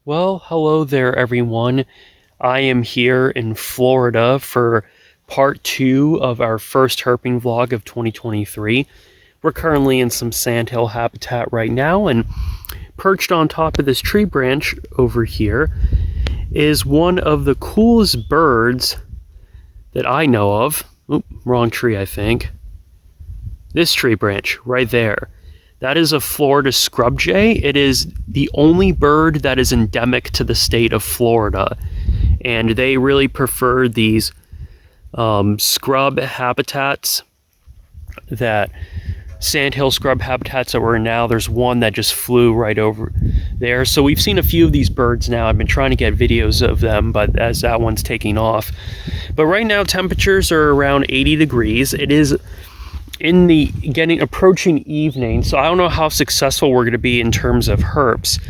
Well, hello there, everyone. I am here in Florida for part 2 of our first herping vlog of 2023. We're currently in some sandhill habitat right now, and perched on top of this tree branch over here is one of the coolest birds that I know of. Oop, wrong tree, I think. This tree branch right there. That is a Florida scrub jay. It is the only bird that is endemic to the state of Florida. And they really prefer these scrub habitats, that sandhill scrub habitats that we're in now. There's one that just flew right over there. So we've seen a few of these birds now. I've been trying to get videos of them, but as that one's taking off. But right now temperatures are around 80 degrees. It is in the approaching evening, so I don't know how successful we're going to be in terms of herps,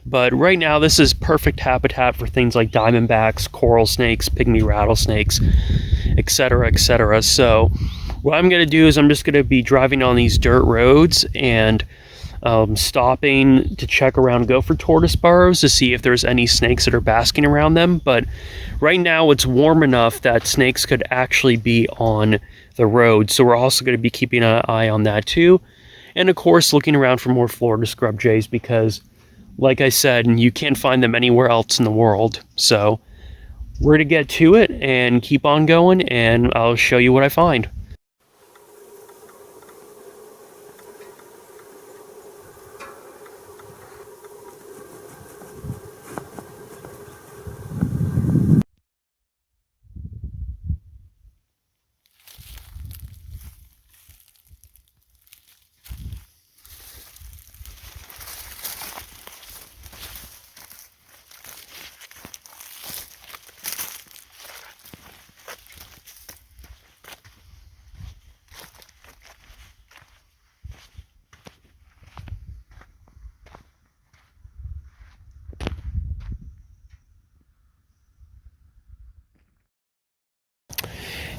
but right now this is perfect habitat for things like diamondbacks, coral snakes, pygmy rattlesnakes, etc., etc. So what I'm going to do is I'm just going to be driving on these dirt roads and stopping to check around gopher tortoise burrows to see if there's any snakes that are basking around them. But right now it's warm enough that snakes could actually be on the road, so we're also going to be keeping an eye on that too, and of course looking around for more Florida scrub jays, because like I said, you can't find them anywhere else in the world. So we're going to get to it and keep on going, and I'll show you what I find.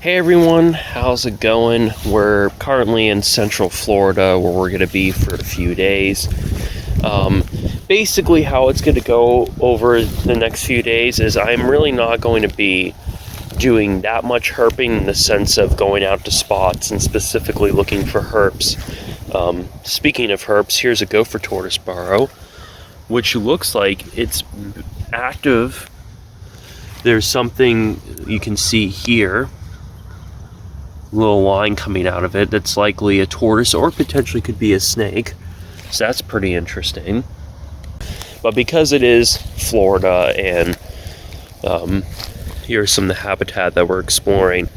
Hey everyone, how's it going? We're currently in Central Florida, where we're going to be for a few days. Basically how it's going to go over the next few days is I'm really not going to be doing that much herping in the sense of going out to spots and specifically looking for herps. Speaking of herps, here's a gopher tortoise burrow, which looks like it's active. There's something you can see here, little line coming out of it that's likely a tortoise or potentially could be a snake, so that's pretty interesting. But because it is Florida and here's some of the habitat that we're exploring,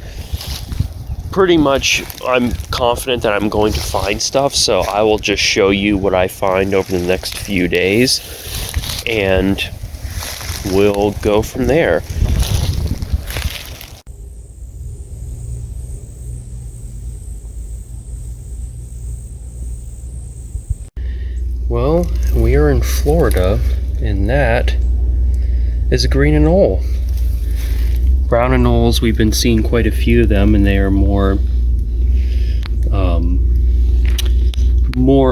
pretty much I'm confident that I'm going to find stuff, so I will just show you what I find over the next few days and we'll go from there. Well, we are in Florida, and that is a green anole. Brown anoles, we've been seeing quite a few of them, and they are more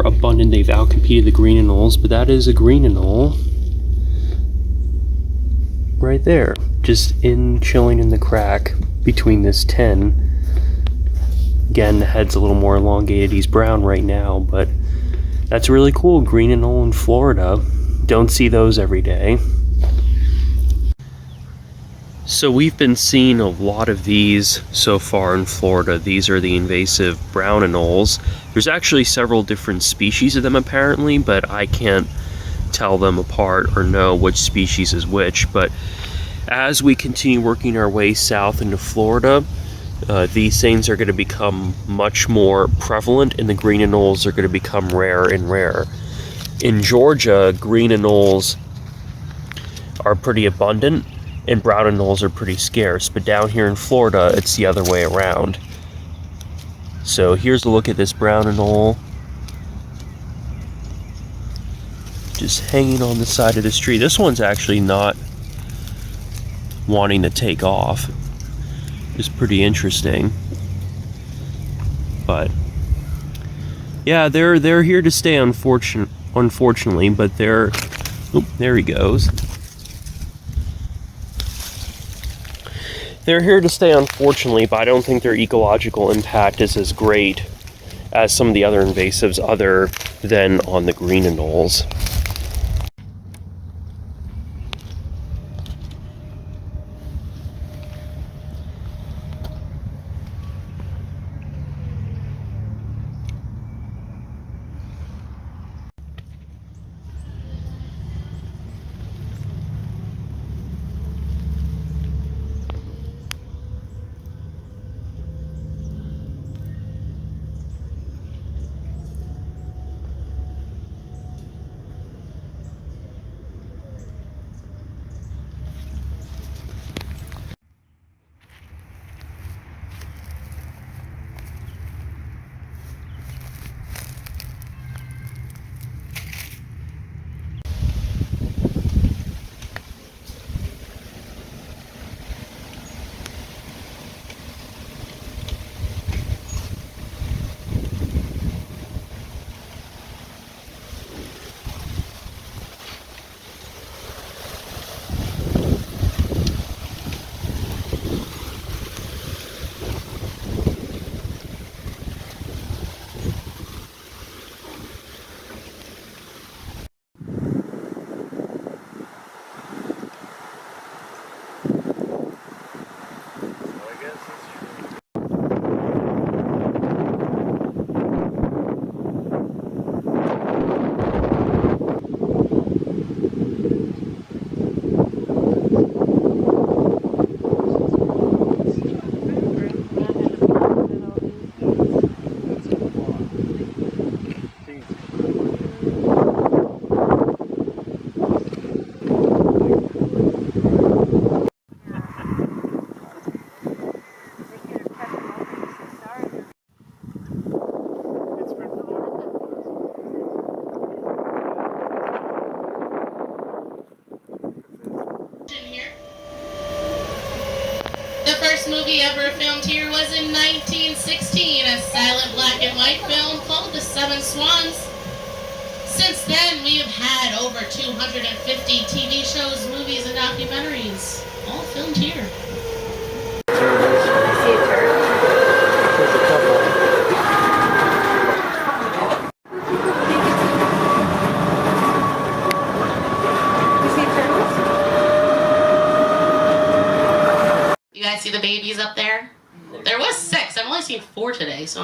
abundant. They've outcompeted the green anoles, but that is a green anole right there, just chilling in the crack between this tin. Again, the head's a little more elongated. He's brown right now, but that's really cool. Green anole in Florida. Don't see those every day. So we've been seeing a lot of these so far in Florida. These are the invasive brown anoles. There's actually several different species of them apparently, but I can't tell them apart or know which species is which. But as we continue working our way south into Florida, these things are going to become much more prevalent, and the green anoles are going to become rarer and rarer. In Georgia, green anoles are pretty abundant and brown anoles are pretty scarce, but down here in Florida it's the other way around. So here's a look at this brown anole, just hanging on the side of this tree. This one's actually not wanting to take off. It's pretty interesting. But yeah, they're here to stay, unfortunately, but they're, oh, there he goes. They're here to stay, unfortunately, but I don't think their ecological impact is as great as some of the other invasives other than on the green anoles. The first movie ever filmed here was in 1916, a silent black and white film called The Seven Swans. Since then, we have had over 250 TV shows, movies, and documentaries, all filmed here. You guys see the babies up there? There was 6. I've only seen 4 today, so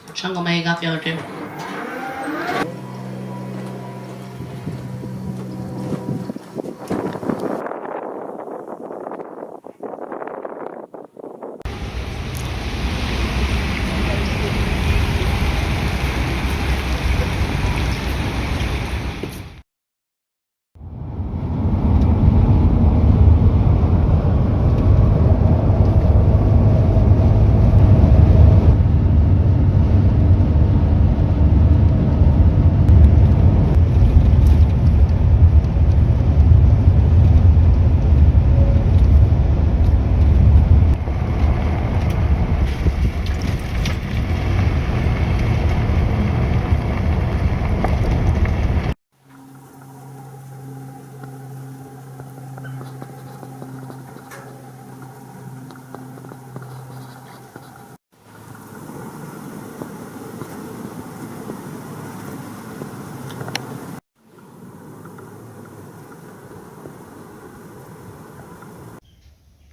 Chungle May got the other 2.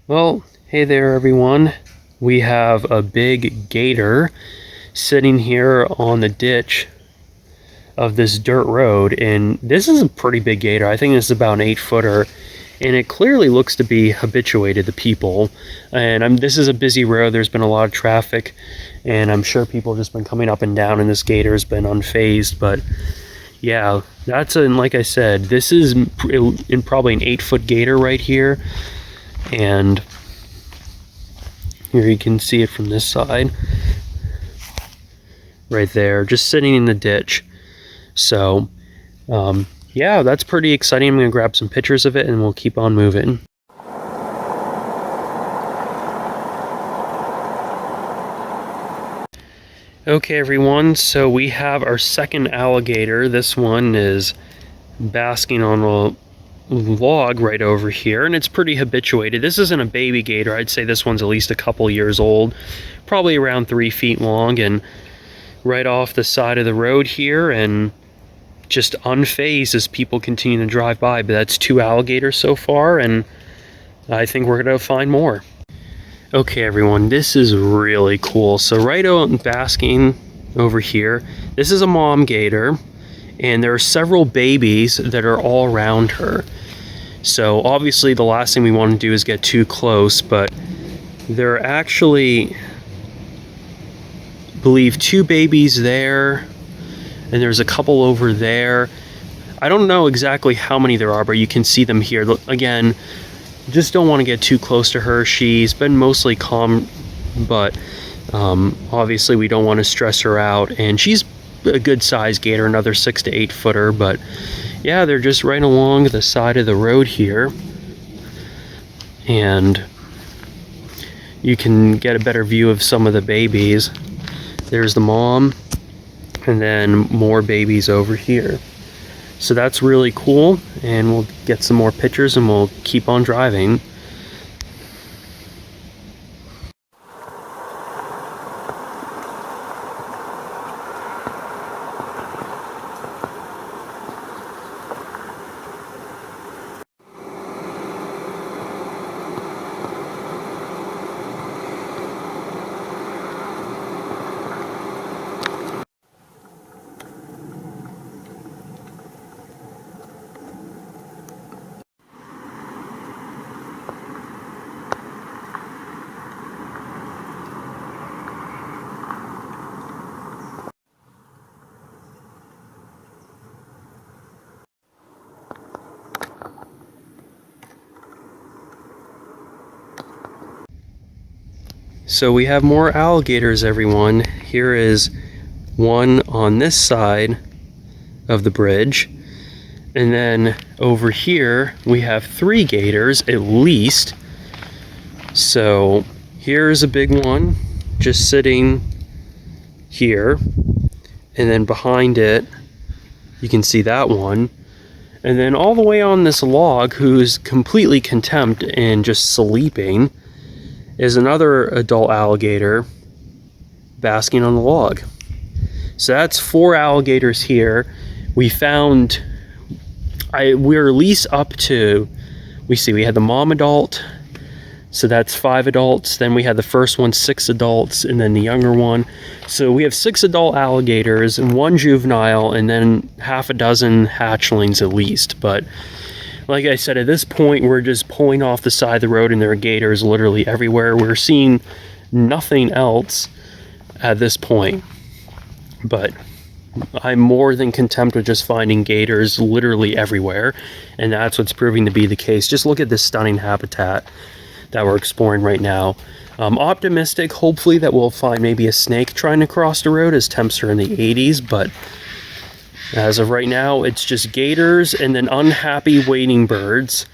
Well, hey there everyone. We have a big gator sitting here on the ditch of this dirt road, and this is a pretty big gator. I think this is about an 8-footer, and it clearly looks to be habituated to people. And this is a busy road. There's been a lot of traffic, and I'm sure people have just been coming up and down, and this gator has been unfazed. But yeah, like I said, this is in probably an 8-foot gator right here. And here you can see it from this side right there, just sitting in the ditch. So yeah, that's pretty exciting. I'm gonna grab some pictures of it and we'll keep on moving. Okay everyone, so we have our second alligator. This one is basking on log right over here, and it's pretty habituated. This isn't a baby gator. I'd say this one's at least a couple years old, probably around 3 feet long, and right off the side of the road here, and just unfazed as people continue to drive by. But that's 2 alligators so far, and I think we're gonna find more. Okay, everyone, this is really cool. So right out basking over here, this is a mom gator, and there are several babies that are all around her. So obviously the last thing we want to do is get too close, but there are actually, I believe, 2 babies there, and there's a couple over there. I don't know exactly how many there are, but you can see them here. Again, just don't want to get too close to her. She's been mostly calm, but obviously we don't want to stress her out, and she's a good size gator, another 6 to 8 footer. But yeah, they're just right along the side of the road here, and you can get a better view of some of the babies. There's the mom, and then more babies over here. So that's really cool, and we'll get some more pictures and we'll keep on driving. So we have more alligators, everyone. Here is one on this side of the bridge, and then over here we have 3 gators at least. So here's a big one just sitting here, and then behind it you can see that one, and then all the way on this log, who's completely content and just sleeping, is another adult alligator basking on the log. So that's 4 alligators here. We found, we're at least up to, we had the mom adult, so that's 5 adults. Then we had the first one, 6 adults, and then the younger one. So we have 6 adult alligators and 1 juvenile, and then half a dozen hatchlings at least. But like I said, at this point, we're just pulling off the side of the road, and there are gators literally everywhere. We're seeing nothing else at this point. But I'm more than content with just finding gators literally everywhere, and that's what's proving to be the case. Just look at this stunning habitat that we're exploring right now. I'm optimistic, hopefully, that we'll find maybe a snake trying to cross the road as temps are in the 80s, but as of right now, it's just gators and then unhappy wading birds.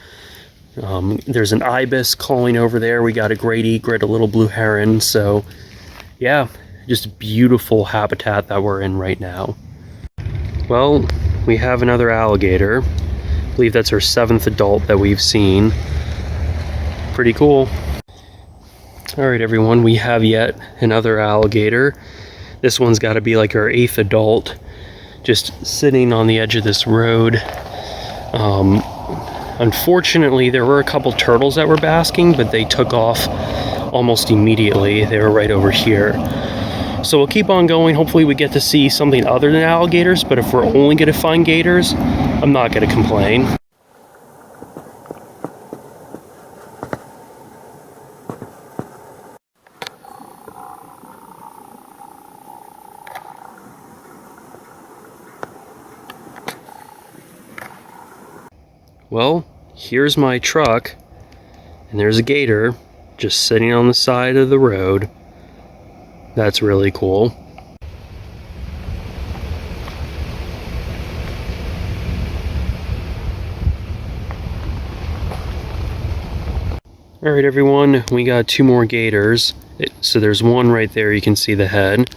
There's an ibis calling over there. We got a great egret, a little blue heron. So yeah, just beautiful habitat that we're in right now. Well, we have another alligator. I believe that's our 7th adult that we've seen. Pretty cool. All right, everyone, we have yet another alligator. This one's got to be like our 8th adult, just sitting on the edge of this road. Unfortunately, there were a couple turtles that were basking, but they took off almost immediately. They were right over here. So we'll keep on going. Hopefully we get to see something other than alligators, but if we're only going to find gators, I'm not going to complain. Well, here's my truck, and there's a gator just sitting on the side of the road. That's really cool. Alright, everyone, we got 2 more gators. So there's one right there, you can see the head.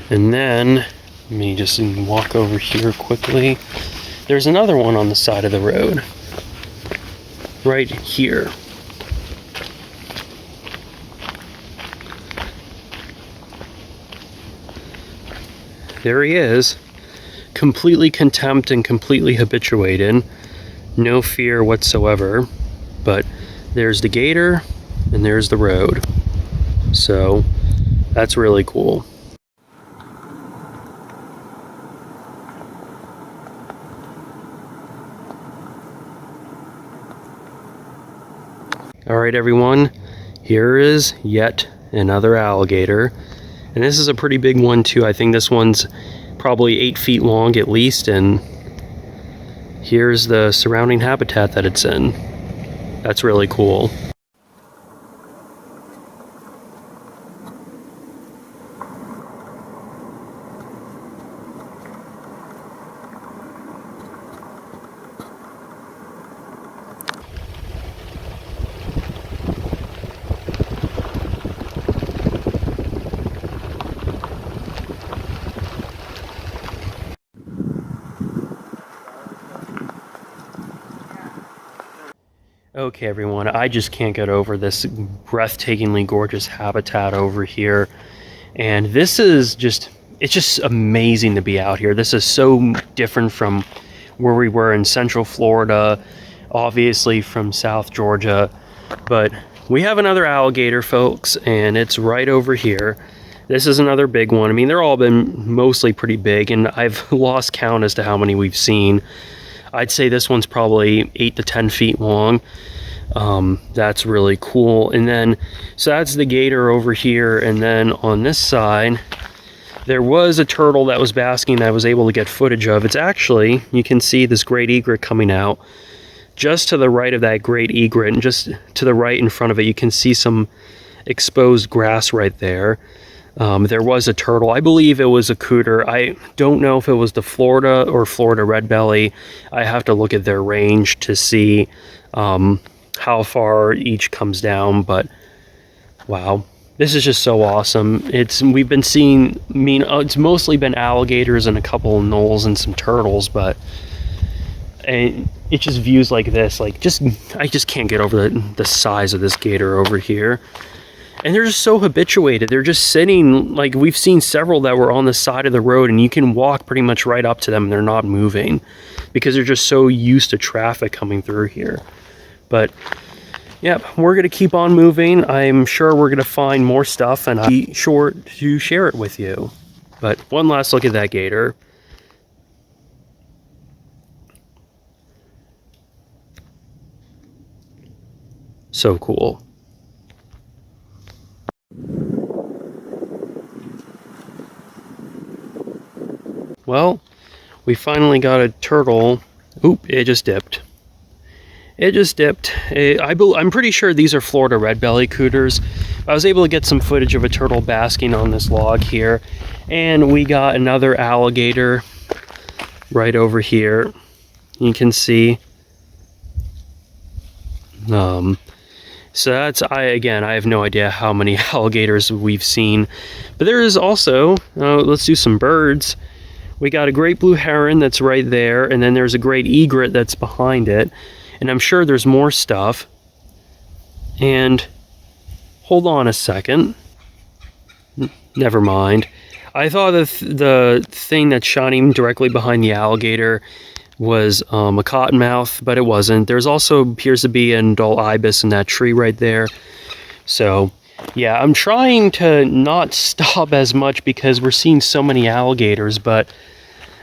And then, let me just walk over here quickly. There's another one on the side of the road. right here. There he is, completely contempt and completely habituated, no fear whatsoever. But there's the gator and there's the road, so that's really cool. All right, everyone, here is yet another alligator. And this is a pretty big one too. I think this one's probably 8 feet long at least, and here's the surrounding habitat that it's in. That's really cool. Okay, everyone, I just can't get over this breathtakingly gorgeous habitat over here. And this is just, it's just amazing to be out here. This is so different from where we were in Central Florida, obviously from South Georgia. But we have another alligator, folks, and it's right over here. This is another big one. I mean, they're all been mostly pretty big, and I've lost count as to how many we've seen. I'd say this one's probably 8 to 10 feet long. That's really cool. And then, so that's the gator over here. And then on this side, there was a turtle that was basking that I was able to get footage of. It's actually, you can see this great egret coming out. Just to the right of that great egret, and just to the right in front of it, you can see some exposed grass right there. There was a turtle. I believe it was a cooter. I don't know if it was the Florida or Florida red belly. I have to look at their range to see how far each comes down. But wow, this is just so awesome. We've been seeing, I mean, it's mostly been alligators and a couple of knolls and some turtles, but and it just views like this, like I just can't get over the size of this gator over here. And they're just so habituated. They're just sitting, like we've seen several that were on the side of the road and you can walk pretty much right up to them and they're not moving because they're just so used to traffic coming through here. But yeah, we're going to keep on moving. I'm sure we're going to find more stuff and I'll be sure to share it with you. But one last look at that gator. So cool. Well, we finally got a turtle. Oop, it just dipped. It just dipped. I'm pretty sure these are Florida red belly cooters. I was able to get some footage of a turtle basking on this log here. And we got another alligator right over here. You can see. So that's, I have no idea how many alligators we've seen. But there is also, let's do some birds. We got a great blue heron that's right there, and then there's a great egret that's behind it. And I'm sure there's more stuff. And hold on a second. Never mind. I thought the thing that's shining directly behind the alligator was a cottonmouth, but it wasn't. There's also appears to be an adult ibis in that tree right there. So yeah, I'm trying to not stop as much because we're seeing so many alligators, but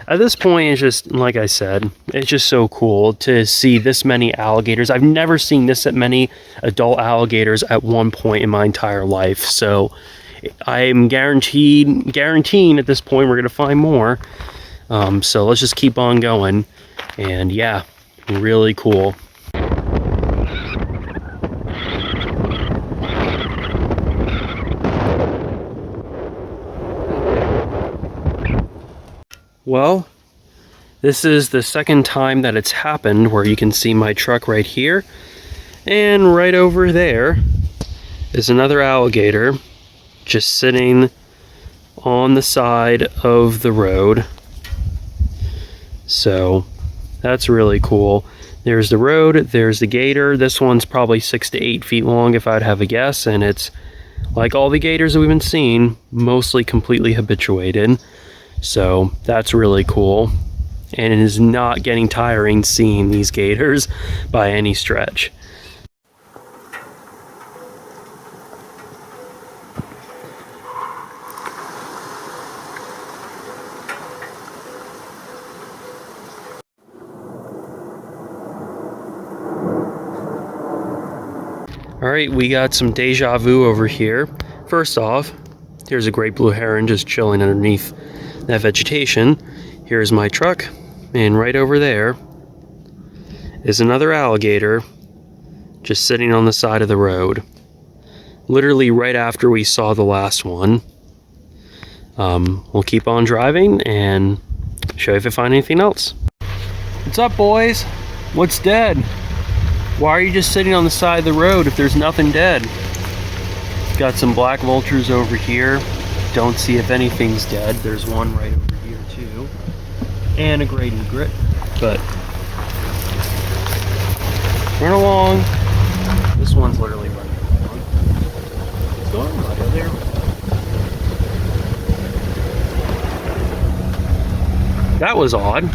at this point, it's just, like I said, it's just so cool to see this many alligators. I've never seen this many adult alligators at one point in my entire life. So I'm guaranteeing at this point we're going to find more. So let's just keep on going. And yeah, really cool. Well, this is the second time that it's happened where you can see my truck right here. And right over there is another alligator just sitting on the side of the road. So that's really cool. There's the road, there's the gator. This one's probably 6 to 8 feet long if I'd have a guess, and it's like all the gators that we've been seeing, mostly completely habituated. So that's really cool. And it is not getting tiring seeing these gators by any stretch. Alright, we got some deja vu over here. First off, here's a great blue heron just chilling underneath that vegetation. Here's my truck, and right over there is another alligator just sitting on the side of the road. Literally right after we saw the last one. We'll keep on driving and show you if I find anything else. What's up, boys? What's dead? Why are you just sitting on the side of the road if there's nothing dead? Got some black vultures over here. Don't see if anything's dead. There's one right over here too. And a great egret. But run along. This one's literally running along. What's going on out there? That was odd.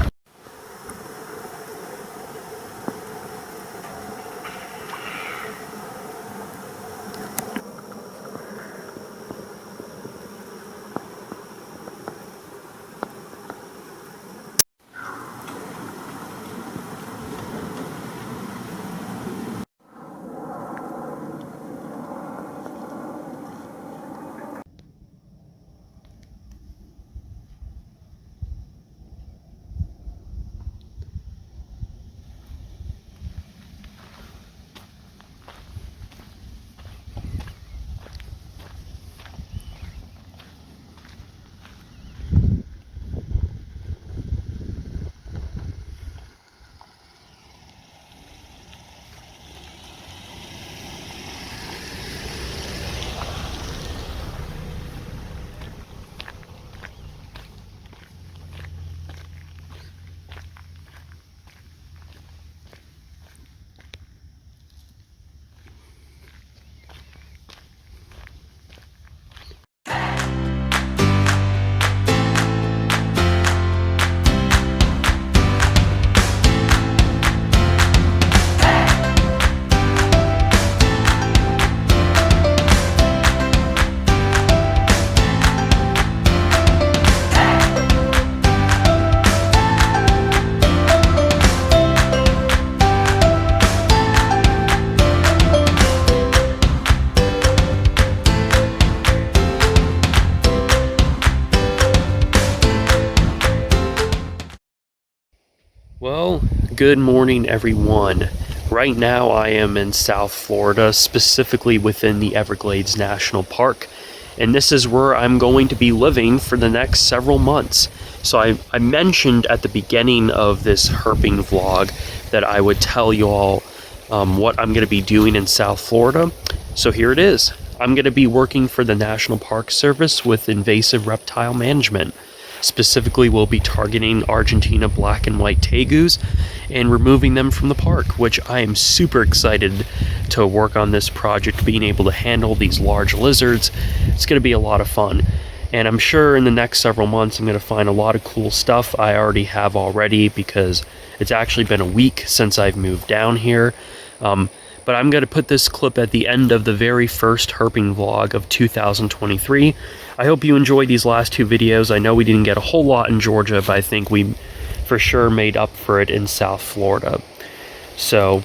Well, good morning everyone. Right now I am in South Florida, specifically within the Everglades National Park, and this is where I'm going to be living for the next several months. So I mentioned at the beginning of this herping vlog that I would tell you all what I'm going to be doing in South Florida. So here it is. I'm going to be working for the National Park Service with invasive reptile management. Specifically, we'll be targeting Argentina black and white tegus and removing them from the park, which I am super excited to work on this project, being able to handle these large lizards. It's going to be a lot of fun. And I'm sure in the next several months I'm going to find a lot of cool stuff I already have already, because it's actually been a week since I've moved down here. But I'm going to put this clip at the end of the very first herping vlog of 2023. I hope you enjoyed these last two videos. I know we didn't get a whole lot in Georgia, but I think we for sure made up for it in South Florida. So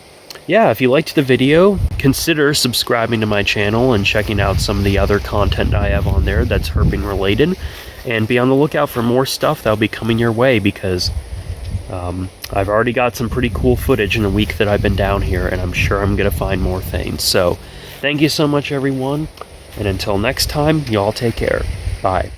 yeah, if you liked the video, consider subscribing to my channel and checking out some of the other content I have on there that's herping related. And be on the lookout for more stuff that'll be coming your way, because I've already got some pretty cool footage in the week that I've been down here, and I'm sure I'm going to find more things. So thank you so much, everyone. And until next time, y'all take care. Bye.